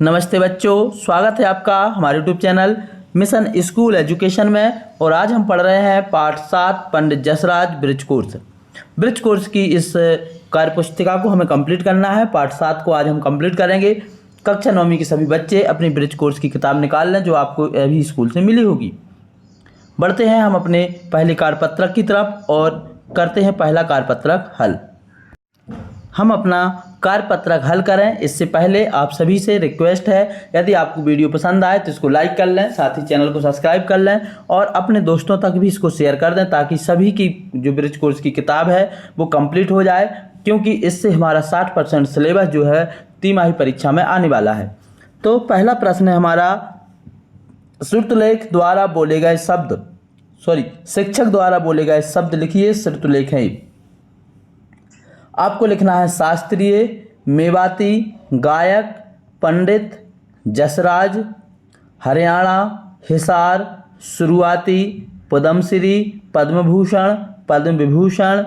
नमस्ते बच्चों, स्वागत है आपका हमारे YouTube channel mission school education में। और आज हम पढ़ रहे हैं पाठ 7 पंडित जसराज ब्रिज कोर्स की इस कार्य पुस्तिका को हमें कंप्लीट करना है। पाठ 7 को आज हम कंप्लीट करेंगे। कक्षा 9वीं के सभी बच्चे अपनी ब्रिज कोर्स की किताब निकाल लें जो आपको अभी स्कूल से मिली होगी। बढ़ते हैं हम अपने पहले कार्यपत्रक की तरफ और करते हैं पहला कार्यपत्रक हल। हम अपना कार्यपत्रक हल करें इससे पहले आप सभी से रिक्वेस्ट है, यदि आपको वीडियो पसंद आए तो इसको लाइक कर लें, साथ ही चैनल को सब्सक्राइब कर लें और अपने दोस्तों तक भी इसको शेयर कर दें ताकि सभी की जो ब्रिज कोर्स की किताब है वो कंप्लीट हो जाए, क्योंकि इससे हमारा 60% सिलेबस जो है तिमाही परीक्षा में आने वाला है। तो पहला प्रश्न है हमारा, श्रुतलेख द्वारा बोले गए शब्द शिक्षक द्वारा बोले गए शब्द लिखिए। श्रुतलेख है, आपको लिखना है शास्त्रीय, मेवाती, गायक, पंडित, जसराज, हरियाणा, हिसार, शुरुआती, पद्मश्री, पद्मभूषण, पद्म विभूषण,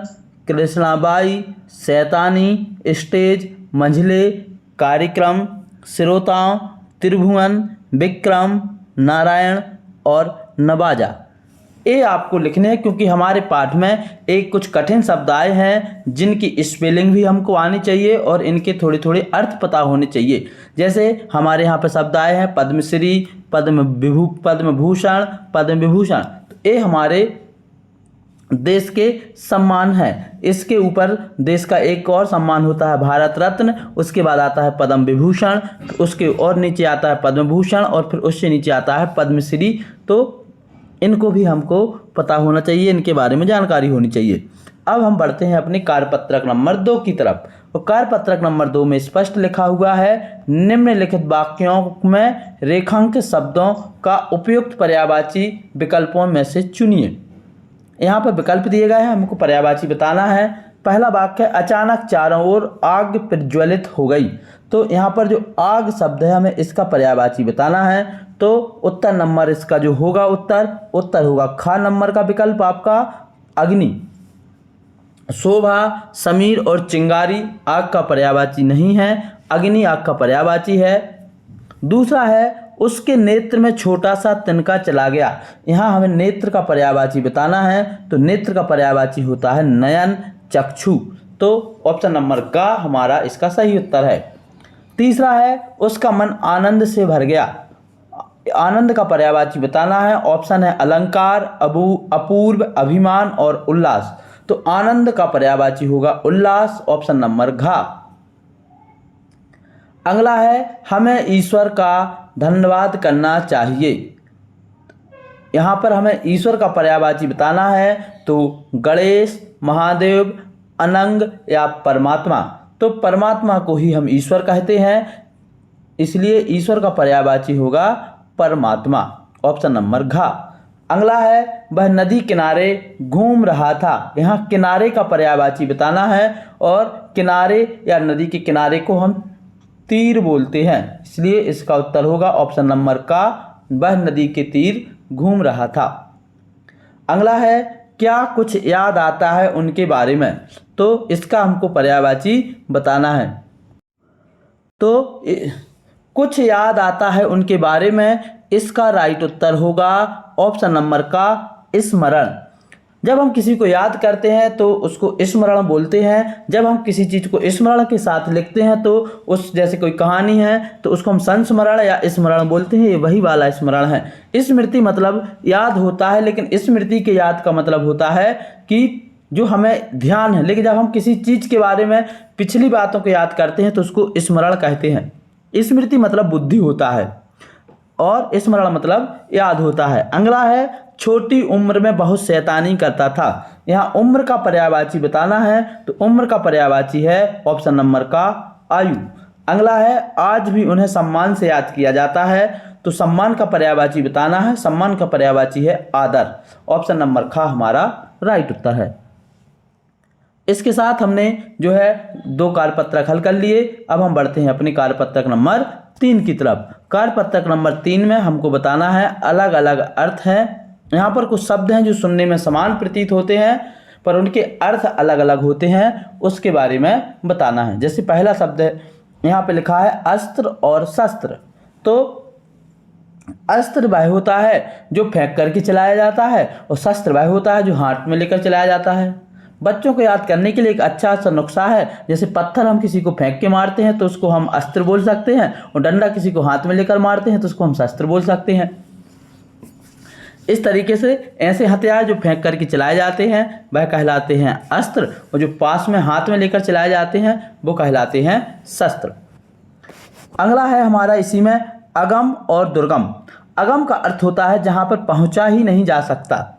कृष्णाबाई, शैतानी, स्टेज, मंझले, कार्यक्रम, श्रोताओं, त्रिभुवन, विक्रम, नारायण और नवाजा। ये आपको लिखने हैं क्योंकि हमारे पाठ में एक कुछ कठिन शब्द आए हैं जिनकी स्पेलिंग भी हमको आनी चाहिए और इनके थोड़े थोड़े अर्थ पता होने चाहिए। जैसे हमारे यहाँ पे शब्द आए हैं पद्मश्री, पद्मभूषण, पद्म विभूषण। तो ये हमारे देश के सम्मान हैं। इसके ऊपर देश का एक और सम्मान होता है भारत रत्न, उसके बाद आता है पद्म विभूषण, उसके और नीचे आता है पद्म भूषण और फिर उससे नीचे आता है पद्मश्री। तो इनको भी हमको पता होना चाहिए, इनके बारे में जानकारी होनी चाहिए। अब हम बढ़ते हैं अपने कार्यपत्रक नंबर 2 की तरफ। और कार्यपत्रक नंबर 2 में स्पष्ट लिखा हुआ है, निम्नलिखित वाक्यों में रेखांकित शब्दों का उपयुक्त पर्यायवाची विकल्पों में से चुनिए। यहाँ पर विकल्प दिए गए हैं, हमको पर्यायवाची बताना है। पहला वाक्य है, अचानक चारों ओर आग प्रज्वलित हो गई। तो यहाँ पर जो आग शब्द है हमें इसका पर्यायवाची बताना है। तो उत्तर नंबर इसका जो होगा उत्तर होगा ख नंबर का विकल्प आपका अग्नि। शोभा, समीर और चिंगारी आग का पर्यायवाची नहीं है, अग्नि आग का पर्यायवाची है। दूसरा है, उसके नेत्र में छोटा सा तिनका चला गया। यहाँ हमें नेत्र का पर्यायवाची बताना है, तो नेत्र का पर्यायवाची होता है नयन, चक्षु। तो ऑप्शन नंबर का हमारा इसका सही उत्तर है। तीसरा है, उसका मन आनंद से भर गया। आनंद का पर्यायवाची बताना है। ऑप्शन है अलंकार, अपूर्व, अभिमान और उल्लास। तो आनंद का पर्यायवाची होगा उल्लास, ऑप्शन नंबर घ। अगला है, हमें ईश्वर का धन्यवाद करना चाहिए। यहाँ पर हमें ईश्वर का पर्यायवाची बताना है, तो गणेश, महादेव, अनंग या परमात्मा। तो परमात्मा को ही हम ईश्वर कहते हैं, इसलिए ईश्वर का पर्यायवाची होगा परमात्मा, ऑप्शन नंबर घ। अगला है, वह नदी किनारे घूम रहा था। यहाँ किनारे का पर्यायवाची बताना है और किनारे या नदी के किनारे को हम तीर बोलते हैं, इसलिए इसका उत्तर होगा ऑप्शन नंबर का, वह नदी के तीर घूम रहा था। अगला है, क्या कुछ याद आता है उनके बारे में। तो इसका हमको पर्यायवाची बताना है। तो कुछ याद आता है उनके बारे में, इसका राइट उत्तर होगा ऑप्शन नंबर का स्मरण। जब हम किसी को याद करते हैं तो उसको स्मरण बोलते हैं। जब हम किसी चीज़ को स्मरण के साथ लिखते हैं तो उस जैसे कोई कहानी है तो उसको हम संस्मरण या स्मरण बोलते हैं, ये वही वाला स्मरण है। स्मृति मतलब याद होता है, लेकिन स्मृति के याद का मतलब होता है कि जो हमें ध्यान है, लेकिन जब हम किसी चीज़ के बारे में पिछली बातों को याद करते हैं तो उसको स्मरण कहते हैं। स्मृति मतलब बुद्धि होता है और स्मरण मतलब याद होता है। अगला है, छोटी उम्र में बहुत शैतानी करता था। यहाँ उम्र का पर्यायवाची बताना है, तो उम्र का पर्यायवाची है ऑप्शन नंबर का आयु। अगला है, आज भी उन्हें सम्मान से याद किया जाता है। तो सम्मान का पर्यायवाची बताना है, सम्मान का पर्यायवाची है आदर, ऑप्शन नंबर ख हमारा राइट उत्तर है। इसके साथ हमने जो है 2 कार्यपत्रक हल कर लिए। अब हम बढ़ते हैं अपने कार्यपत्रक नंबर 3 की तरफ। कार्यपत्रक नंबर 3 में हमको बताना है अलग अलग अर्थ हैं। यहाँ पर कुछ शब्द हैं जो सुनने में समान प्रतीत होते हैं पर उनके अर्थ अलग अलग होते हैं, उसके बारे में बताना है। जैसे पहला शब्द है यहाँ पे लिखा है अस्त्र और शस्त्र। तो अस्त्र वह होता है जो फेंक करके चलाया जाता है और शस्त्र वह होता है जो हाथ में लेकर चलाया जाता है। बच्चों को याद करने के लिए एक अच्छा सा नुस्खा है, जैसे पत्थर हम किसी को फेंक के मारते हैं तो उसको हम अस्त्र बोल सकते हैं, और डंडा किसी को हाथ में लेकर मारते हैं तो उसको हम शस्त्र बोल सकते हैं। इस तरीके से ऐसे हथियार जो फेंक करके चलाए जाते हैं वह कहलाते हैं अस्त्र, और जो पास में हाथ में लेकर चलाए जाते हैं वो कहलाते हैं शस्त्र। अगला है हमारा इसी में अगम और दुर्गम। अगम का अर्थ होता है जहाँ पर पहुँचा ही नहीं जा सकता,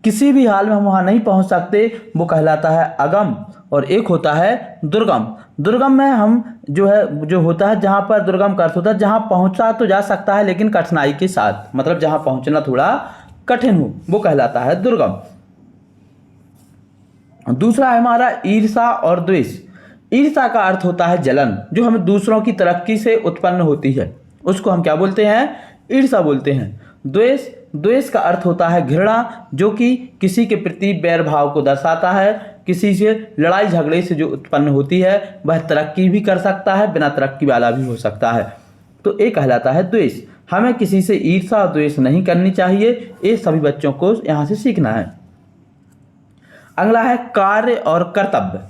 किसी भी हाल में हम वहाँ नहीं पहुँच सकते, वो कहलाता है अगम। और एक होता है दुर्गम। दुर्गम में हम जो होता है जहाँ पर दुर्गम का अर्थ होता है जहाँ पहुँचा तो जा सकता है लेकिन कठिनाई के साथ, मतलब जहाँ पहुँचना थोड़ा कठिन हो, वो कहलाता है दुर्गम। दूसरा है हमारा ईर्ष्या और द्वेष। ईर्ष्या का अर्थ होता है जलन, जो हमें दूसरों की तरक्की से उत्पन्न होती है, उसको हम क्या बोलते हैं? ईर्ष्या बोलते हैं। द्वेष का अर्थ होता है घृणा, जो कि किसी के प्रति बैर भाव को दर्शाता है। किसी से लड़ाई झगड़े से जो उत्पन्न होती है वह तरक्की भी कर सकता है, बिना तरक्की वाला भी हो सकता है, तो ये कहलाता है द्वेष। हमें किसी से ईर्ष्या और द्वेष नहीं करनी चाहिए, ये सभी बच्चों को यहाँ से सीखना है। अगला है कार्य और कर्तव्य।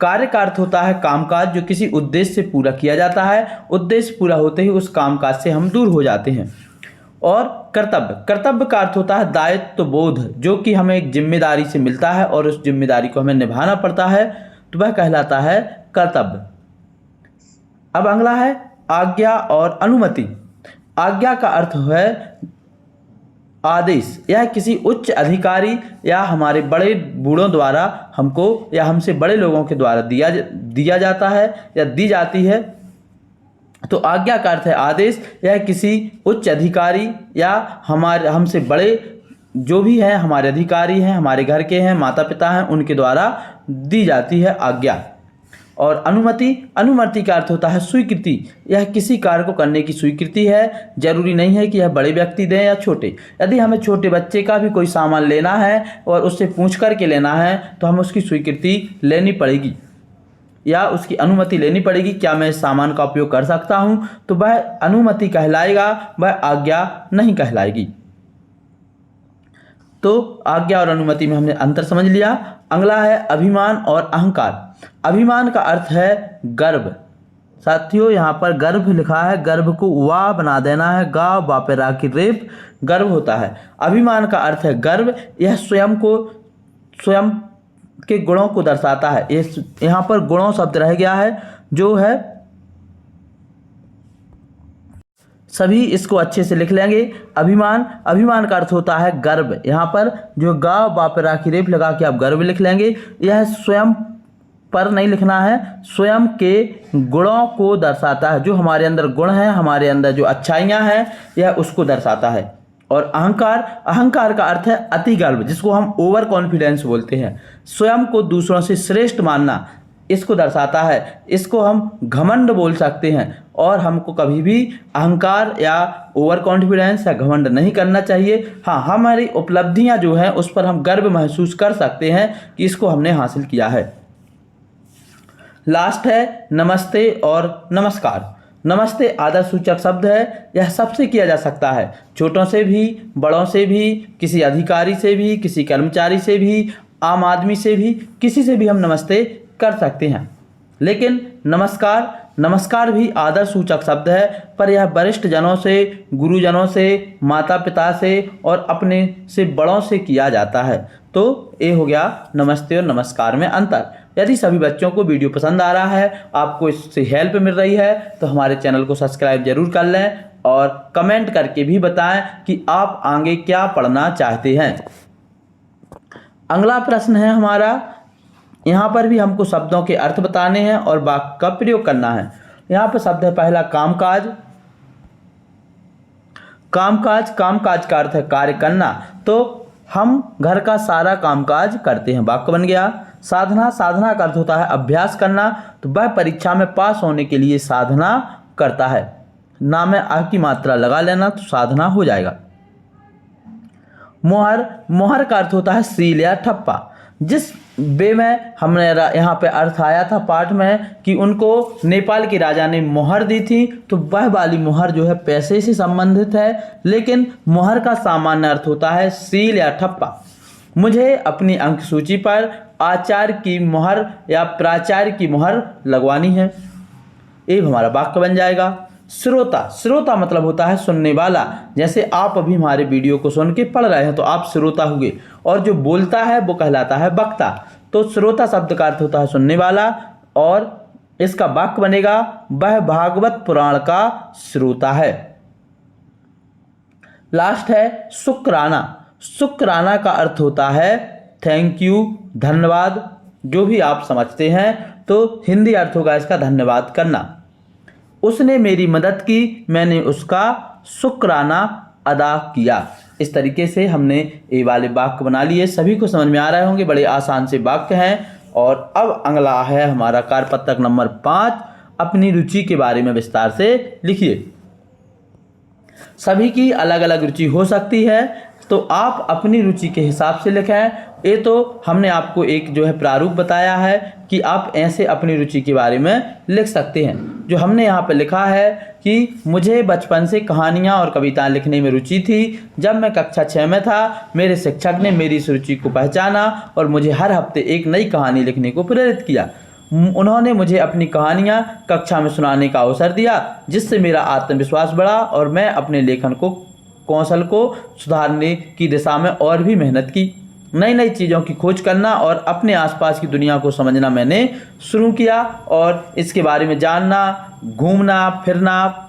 कार्य का अर्थ होता है कामकाज जो किसी उद्देश्य से पूरा किया जाता है, उद्देश्य पूरा होते ही उस कामकाज से हम दूर हो जाते हैं। और कर्तव्य का अर्थ होता है दायित्व बोध, जो कि हमें एक जिम्मेदारी से मिलता है और उस जिम्मेदारी को हमें निभाना पड़ता है, तो वह कहलाता है कर्तव्य। अब अगला है आज्ञा और अनुमति। आज्ञा का अर्थ है आदेश, यह किसी उच्च अधिकारी या हमारे बड़े बूढ़ों द्वारा हमको या हमसे बड़े लोगों के द्वारा दिया जाता है या दी जाती है। तो आज्ञा का अर्थ है आदेश, यह किसी उच्च अधिकारी या हमसे बड़े जो भी हैं, हमारे अधिकारी हैं, हमारे घर के हैं, माता पिता हैं, उनके द्वारा दी जाती है आज्ञा। और अनुमति का अर्थ होता है स्वीकृति, यह किसी कार्य को करने की स्वीकृति है। जरूरी नहीं है कि यह बड़े व्यक्ति दें या छोटे। यदि हमें छोटे बच्चे का भी कोई सामान लेना है और उससे पूछ कर के लेना है तो हमें उसकी स्वीकृति लेनी पड़ेगी या उसकी अनुमति लेनी पड़ेगी, क्या मैं इस सामान का उपयोग कर सकता हूँ, तो वह अनुमति कहलाएगा, वह आज्ञा नहीं कहलाएगी। तो आज्ञा और अनुमति में हमने अंतर समझ लिया। अगला है अभिमान और अहंकार। अभिमान का अर्थ है गर्व। साथियों यहाँ पर गर्व लिखा है, गर्व को वाह बना देना है, गा वापे रा की रेप, गर्व होता है। अभिमान का अर्थ है गर्व, यह स्वयं के गुणों को दर्शाता है। यहाँ पर गुणों शब्द रह गया है, जो है सभी इसको अच्छे से लिख लेंगे। अभिमान का अर्थ होता है गर्व, यहाँ पर जो गा बापरा की रेप लगा के आप गर्व लिख लेंगे। यह स्वयं पर नहीं लिखना है, स्वयं के गुणों को दर्शाता है, जो हमारे अंदर गुण हैं, हमारे अंदर जो अच्छाइयाँ हैं, यह उसको दर्शाता है। और अहंकार का अर्थ है अति गर्व, जिसको हम ओवर कॉन्फिडेंस बोलते हैं, स्वयं को दूसरों से श्रेष्ठ मानना, इसको दर्शाता है। इसको हम घमंड बोल सकते हैं। और हमको कभी भी अहंकार या ओवर कॉन्फिडेंस या घमंड नहीं करना चाहिए। हाँ, हमारी उपलब्धियां जो हैं उस पर हम गर्व महसूस कर सकते हैं कि इसको हमने हासिल किया है। लास्ट है नमस्ते और नमस्कार। नमस्ते आदर सूचक शब्द है, यह सबसे किया जा सकता है, छोटों से भी, बड़ों से भी, किसी अधिकारी से भी, किसी कर्मचारी से भी, आम आदमी से भी, किसी से भी हम नमस्ते कर सकते हैं। लेकिन नमस्कार भी आदर सूचक शब्द है, पर यह वरिष्ठ जनों से, गुरुजनों से, माता पिता से और अपने से बड़ों से किया जाता है। तो ये हो गया नमस्ते और नमस्कार में अंतर। यदि सभी बच्चों को वीडियो पसंद आ रहा है, आपको इससे हेल्प मिल रही है, तो हमारे चैनल को सब्सक्राइब जरूर कर लें और कमेंट करके भी बताएं कि आप आगे क्या पढ़ना चाहते हैं। अगला प्रश्न है हमारा, यहाँ पर भी हमको शब्दों के अर्थ बताने हैं और वाक्य का प्रयोग करना है। यहाँ पर शब्द है पहला कामकाज। कामकाज का अर्थ है कार्य करना, तो हम घर का सारा कामकाज करते हैं, वाक्य बन गया। साधना का अर्थ होता है अभ्यास करना, तो वह परीक्षा में पास होने के लिए साधना करता है। ना में आ की मात्रा लगा लेना तो साधना हो जाएगा। मोहर का अर्थ होता है सील या ठप्पा। जिस वे में हमने यहाँ पे अर्थ आया था पाठ में कि उनको नेपाल के राजा ने मोहर दी थी, तो वह वाली मोहर जो है पैसे से संबंधित है, लेकिन मोहर का सामान्य अर्थ होता है सील या ठप्पा। मुझे अपनी अंक सूची पर आचार्य की मोहर या प्राचार्य की मोहर लगवानी है। ये हमारा वाक्य बन जाएगा। श्रोता, श्रोता मतलब होता है सुनने वाला। जैसे आप अभी हमारे वीडियो को सुन के पढ़ रहे हैं तो आप श्रोता हुए, और जो बोलता है वो कहलाता है वक्ता। तो श्रोता शब्द का अर्थ होता है सुनने वाला, और इसका वाक्य बनेगा वह भागवत पुराण का श्रोता है। लास्ट है शुक्राना। शुक्राना का अर्थ होता है थैंक यू, धन्यवाद। जो भी आप समझते हैं तो हिंदी अर्थ होगा इसका धन्यवाद करना। उसने मेरी मदद की, मैंने उसका शुक्राना अदा किया। इस तरीके से हमने ये वाले वाक्य बना लिए। सभी को समझ में आ रहे होंगे, बड़े आसान से वाक्य हैं। और अब अगला है हमारा कार्यपत्रक नंबर 5, अपनी रुचि के बारे में विस्तार से लिखिए। सभी की अलग अलग रुचि हो सकती है, तो आप अपनी रुचि के हिसाब से लिखें। ये तो हमने आपको एक जो है प्रारूप बताया है कि आप ऐसे अपनी रुचि के बारे में लिख सकते हैं। जो हमने यहाँ पे लिखा है कि मुझे बचपन से कहानियाँ और कविताएं लिखने में रुचि थी। जब मैं कक्षा 6 में था, मेरे शिक्षक ने मेरी इस रुचि को पहचाना और मुझे हर हफ्ते एक नई कहानी लिखने को प्रेरित किया। उन्होंने मुझे अपनी कहानियाँ कक्षा में सुनाने का अवसर दिया, जिससे मेरा आत्मविश्वास बढ़ा और मैं अपने लेखन कौशल को सुधारने की दिशा में और भी मेहनत की। नई नई चीज़ों की खोज करना और अपने आसपास की दुनिया को समझना मैंने शुरू किया, और इसके बारे में जानना, घूमना फिरना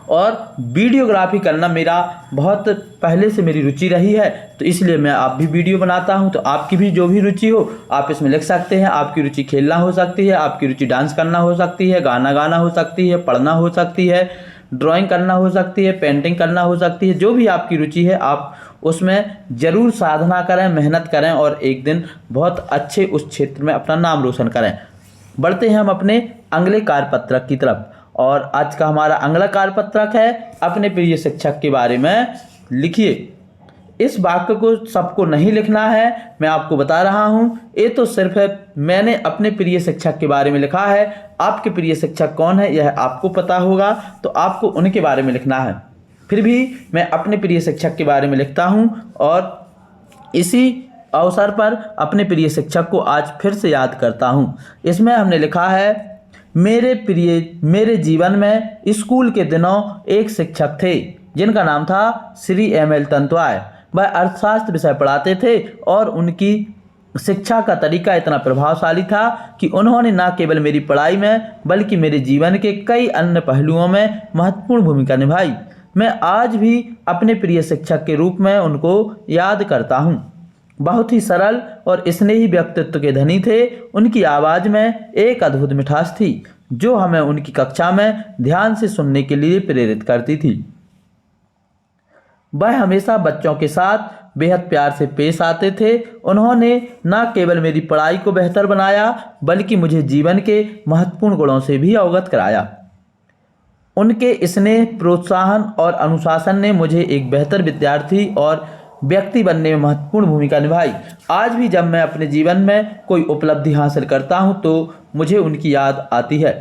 और वीडियोग्राफी करना मेरा बहुत पहले से मेरी रुचि रही है। तो इसलिए मैं आप भी वीडियो बनाता हूं। तो आपकी भी जो भी रुचि हो आप इसमें लिख सकते हैं। आपकी रुचि खेलना हो सकती है, आपकी रुचि डांस करना हो सकती है, गाना गाना हो सकती है, पढ़ना हो सकती है, ड्राइंग करना हो सकती है, पेंटिंग करना हो सकती है। जो भी आपकी रुचि है आप उसमें ज़रूर साधना करें, मेहनत करें और एक दिन बहुत अच्छे उस क्षेत्र में अपना नाम रोशन करें। बढ़ते हैं हम अपने अगले कार्यपत्रक की तरफ, और आज का हमारा अगला कार्यपत्रक है अपने प्रिय शिक्षक के बारे में लिखिए। इस वाक्य को सबको नहीं लिखना है, मैं आपको बता रहा हूँ। ये तो सिर्फ है मैंने अपने प्रिय शिक्षक के बारे में लिखा है। आपके प्रिय शिक्षक कौन है यह आपको पता होगा, तो आपको उनके बारे में लिखना है। फिर भी मैं अपने प्रिय शिक्षक के बारे में लिखता हूँ, और इसी अवसर पर अपने प्रिय शिक्षक को आज फिर से याद करता हूँ। इसमें हमने लिखा है मेरे जीवन में स्कूल के दिनों एक शिक्षक थे जिनका नाम था श्री एम.एल. तंतवाय। वह अर्थशास्त्र विषय पढ़ाते थे और उनकी शिक्षा का तरीका इतना प्रभावशाली था कि उन्होंने न केवल मेरी पढ़ाई में बल्कि मेरे जीवन के कई अन्य पहलुओं में महत्वपूर्ण भूमिका निभाई। मैं आज भी अपने प्रिय शिक्षक के रूप में उनको याद करता हूँ। बहुत ही सरल और स्नेही व्यक्तित्व के धनी थे। उनकी आवाज़ में एक अद्भुत मिठास थी जो हमें उनकी कक्षा में ध्यान से सुनने के लिए प्रेरित करती थी। वह हमेशा बच्चों के साथ बेहद प्यार से पेश आते थे। उन्होंने न केवल मेरी पढ़ाई को बेहतर बनाया बल्कि मुझे जीवन के महत्वपूर्ण गुणों से भी अवगत कराया। उनके स्नेह, प्रोत्साहन और अनुशासन ने मुझे एक बेहतर विद्यार्थी और व्यक्ति बनने में महत्वपूर्ण भूमिका निभाई। आज भी जब मैं अपने जीवन में कोई उपलब्धि हासिल करता हूं तो मुझे उनकी याद आती है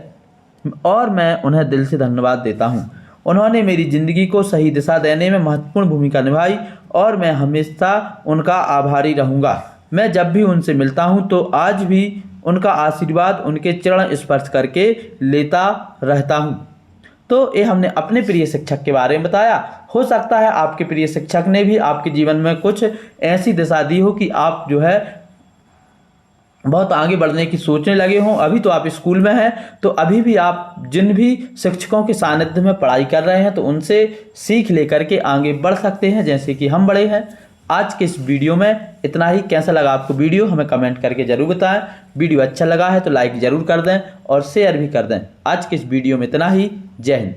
और मैं उन्हें दिल से धन्यवाद देता हूं। उन्होंने मेरी ज़िंदगी को सही दिशा देने में महत्वपूर्ण भूमिका निभाई और मैं हमेशा उनका आभारी रहूँगा। मैं जब भी उनसे मिलता हूँ तो आज भी उनका आशीर्वाद उनके चरण स्पर्श करके लेता रहता हूँ। तो ये हमने अपने प्रिय शिक्षक के बारे में बताया। हो सकता है आपके प्रिय शिक्षक ने भी आपके जीवन में कुछ ऐसी दिशा दी हो कि आप जो है बहुत आगे बढ़ने की सोचने लगे हों। अभी तो आप स्कूल में हैं, तो अभी भी आप जिन भी शिक्षकों के सानिध्य में पढ़ाई कर रहे हैं तो उनसे सीख लेकर के आगे बढ़ सकते हैं, जैसे कि हम बढ़े हैं। आज के इस वीडियो में इतना ही। कैसा लगा आपको वीडियो हमें कमेंट करके ज़रूर बताएं। वीडियो अच्छा लगा है तो लाइक ज़रूर कर दें और शेयर भी कर दें। आज के इस वीडियो में इतना ही। जय हिंद।